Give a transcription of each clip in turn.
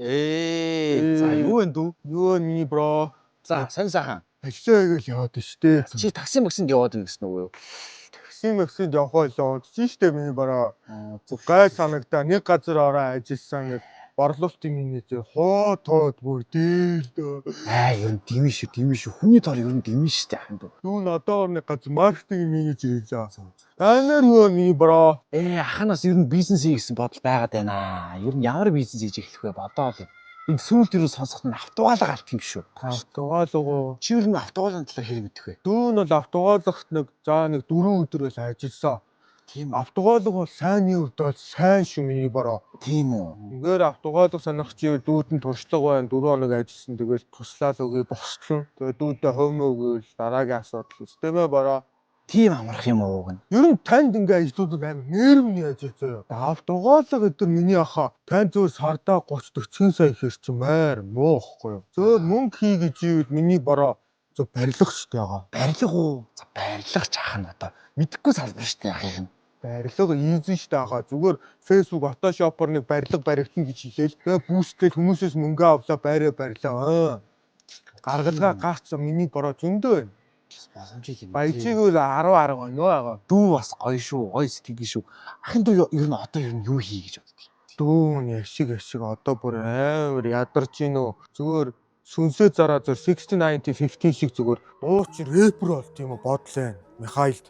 За юу вэ дүү? Юу миний бро? За сайн сайхан. Ажлаа игээл яваад штэ. Чи такси максинд яваад байна гэсэн үг юу? Такси максинд явах байлаа. Штэ миний бро. Гай санагдаа нэг газар ороо ажилласан гэж борлуулалтын менежер хоотоод бүр дээлдөө. Ер нь димэн шүү. Хүний тоор ер нь димэн шүү дээ ахын дүү. Юу надад нэг газар маркетинг менежер хийлээ. Танаар юу миний бро? Аханаас ер нь бизнес хий гэсэн бодол байгаад байна. Ер нь ямар бизнес хийж эхлэх вэ бодоод. Энэ сүүлд юу сонсоход нь автугаалга алт юм шүү. Автугаалга. Чи ер нь автугаалгын талаар хэрэг мэдэх вэ? Дүүн бол автугаалгахт нэг 4 өдөр байл ажилласан. Тийм үү. Автугаалга бол сайнны үед бол сайн шүү миний бороо. Тийм үү. Ингээд автугаалга санах чи дүүдэн туршлага байна. 4 хоног ажилласан. Тэгээд туслаад өгье босчлон. Тэгээд дүүдээ хөвмө өгөөл дараагийн асуудал системээ бороо. Тийм амарх юм уу гэн. Ер нь танд ингээд ажлуудад амар нэрвний ажилласан. Автугаалга гэдэг миний ахаа тань зөв сардаа 30-40 сая ихэр чи маар муухгүй юу. Зөв мөнгө хий гэж ивэл миний бороо зөв барилга шүү дээ. Барилга уу? За барилга чаах нь одоо мэдхгүй салбар шүү дээ ахыг нь. Барилга ийзэн шүү дээ. Зүгээр Facebook автошопор нэг барилга баригдана гэж хэлээл. Тэгээ бүүстэл хүмүүсээс мөнгө авлаа барилаа. Гаргалгаа гацсан миний бороо зөндөө байна. Боломжийг юм. Баяжиг үл 10 байна. Дүү бас гоё шүү. Гоё сэтгэл шүү. Ахын дүү ер нь одоо юу хий гэж боддог. Дүүн яшиг одоо бүр амар ядарч гин үү. Зүгээр сүнсээ зараа зөв 60 90 15 шиг зүгээр ууч рэпер болт юм уу бодлоо. Михаилд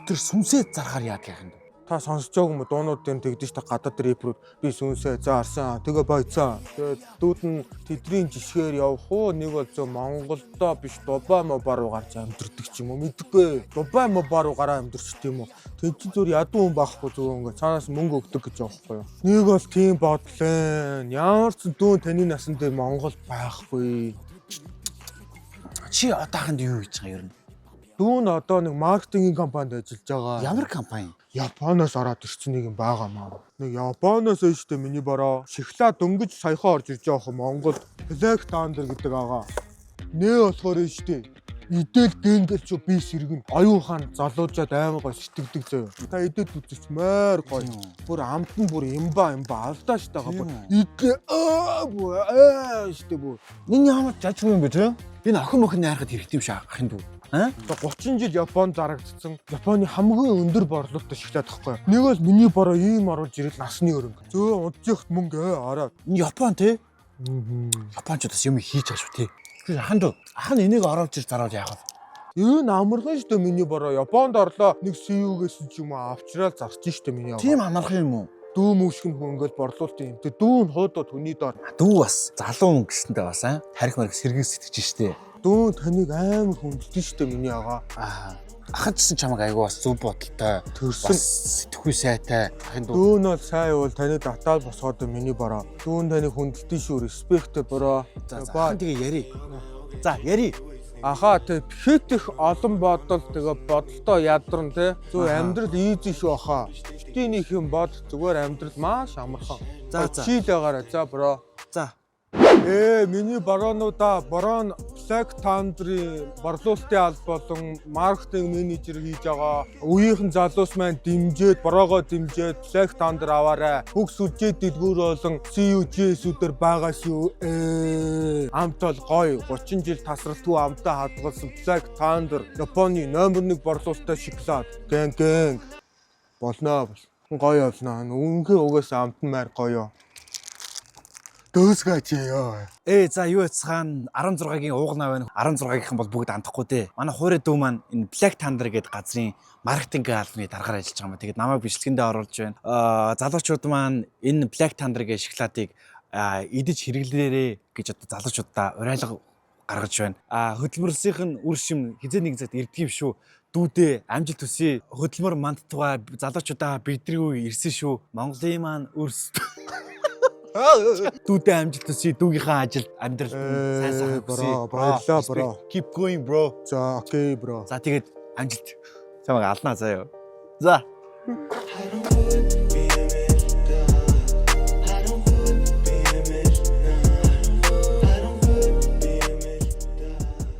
Тэр сүнсээ зарахаар яадаг ахын дүү. та сонсож байгаа юм дуунууд дээр тэгдэж та гадаад рэперүүд би сүнсээ заарсан тэгээ бойцоо тэгээд дүүд нь тэдний жишгээр явах уу нэг бол зөв Монголдоо биш Дубай руу гарч амьдэрдэг ч юм уу мэдгүй Дубай руу гараа амьдэрч тийм үү тэг чи зүр ядуу хүн байхгүй зөв ингээ цаанаас мөнгө өгдөг гэж явахгүй юу нэг бол тийм бодлоо ямар ч дүүн таны насан дээр Монгол байхгүй Чи одоохонд юу хийж байгаа юм? Дүүн одоо нэг маркетингийн компанид ажиллаж байгаа. Ямар компани? Японоос ороод ирсэн нэг юм байгаа маа. Нэг Японоос өштэй миний бороо шоколад дөнгөж саяхан орж ирж байгаа хөө Монголд Black Thunder гэдэг байгаа. Нээ болохоор өштэй. Идэл гэнгэл ч би сэргэн оюухан залуужаад аймаг гоо сэтгэдэг заяа. Та идэд үзэж маар гоё. Бүр амт нь бүр имба алдаа штэ байгаа бүр. Идэ штэ бүр. Миний хамт жажгүй юм бэ те? Энэ охин мохин найрахад хэрэгтэй юм шиг ахын дүү. 30 жил Японд зарагдсан. Японы хамгийн өндөр борлуулалттай шоколад гэхгүй. Нэг бол миний бороо ийм оруулж ирэл насны өрөнгө. Зөө удчихт мөнгө ороод. Энэ Япон те? Япончуудаас юм хийж байгаа шүү те. Ахын дүү. Ахын энийг оруулж ир зараад яах вэ? Энэ амархан шүү дээ миний бороо. Японд орлоо нэг CEO-гээс ч юм уу авчраад зарч шүү дээ миний. Тийм амархан юм уу? Дүү мөшгөн хүн ингээл борлуулалт юм. Тэг дүүн хуудаа хүний доор. Дүү бас залуу хүн гэсэнтэй бас харих марих сэргээс сэтгэж штэ. Дүүн таныг амар хүндэлдэг шүү дээ миний агаа. Ахын ч гэсэн чамайг айгуу бас зөв бодолтой. Төрсөн сэтггүй сайтай. Ахын дүү. Дүүн бол сайн бол таны татаад босгоод миний бороо. Дүүн таныг хүндэлдэг шүү. Респект бороо. За тэгээ яри. За яри. Ахаа тэг хит их олон бодол тэгээ бодолтой ядарн те зөв амьдрал ийзэн шүү ахаа. Битийнх юм бод зүгээр амьдрал маш амархан. За чийлэгаараа за бро. За. Миний бароонуудаа бароон Black Thunder-ийн борлуулалтын алба болон маркетинг менежер хийж байгаа. Үеийнхэн залуус маань дэмжээд бороогоо дэмжээд Black Thunder аваарай. Бүх сүлжээ дэлгүүр болон CUGS-үүдээр байгаа шүү. Амт бол гоё 30 жил тасралтгүй амтаа хадгалсан Black Thunder Японы номер 1 борлуулалттай шоколад. Гэнг болно. Гоё болно. Үнэхээр угаасаа амт нь маар гоё. Дөөсгөөч ёо. За юу яцхан 16-гийн уугнаа байна. 16-гийнхан бол бүгд андахгүй дээ. Манай хуурай дүү маань энэ Black Thunder гэдэг газрын маркетинг албаны даргаар ажиллаж байгаа юм. Тэгээд намайг бичлэгэндээ оруулж байна. Залуучууд маань энэ Black Thunder гэдэг шоколадыг идэж хэрэглээрэй гэж одоо залуучуудаа уриалга гаргаж байна. Хөдөлмөрлсийнх нь үр шим хизээ нэг цагт ирдэг юм шүү. Дүүдээ амжилт хүсье. Хөдөлмөр мандтугай залуучуудаа бидний үе ирсэн шүү. Монголын маань өрсөлдөө Дүүдээ амжилт хүсье. Дүүгийнхаа ажилд амьдрал сайн сайхан хүсье. Баярлалаа бро. Keep going bro. За окей бро. За тэгээд амжилт. Чамайг алнаа заяа. За.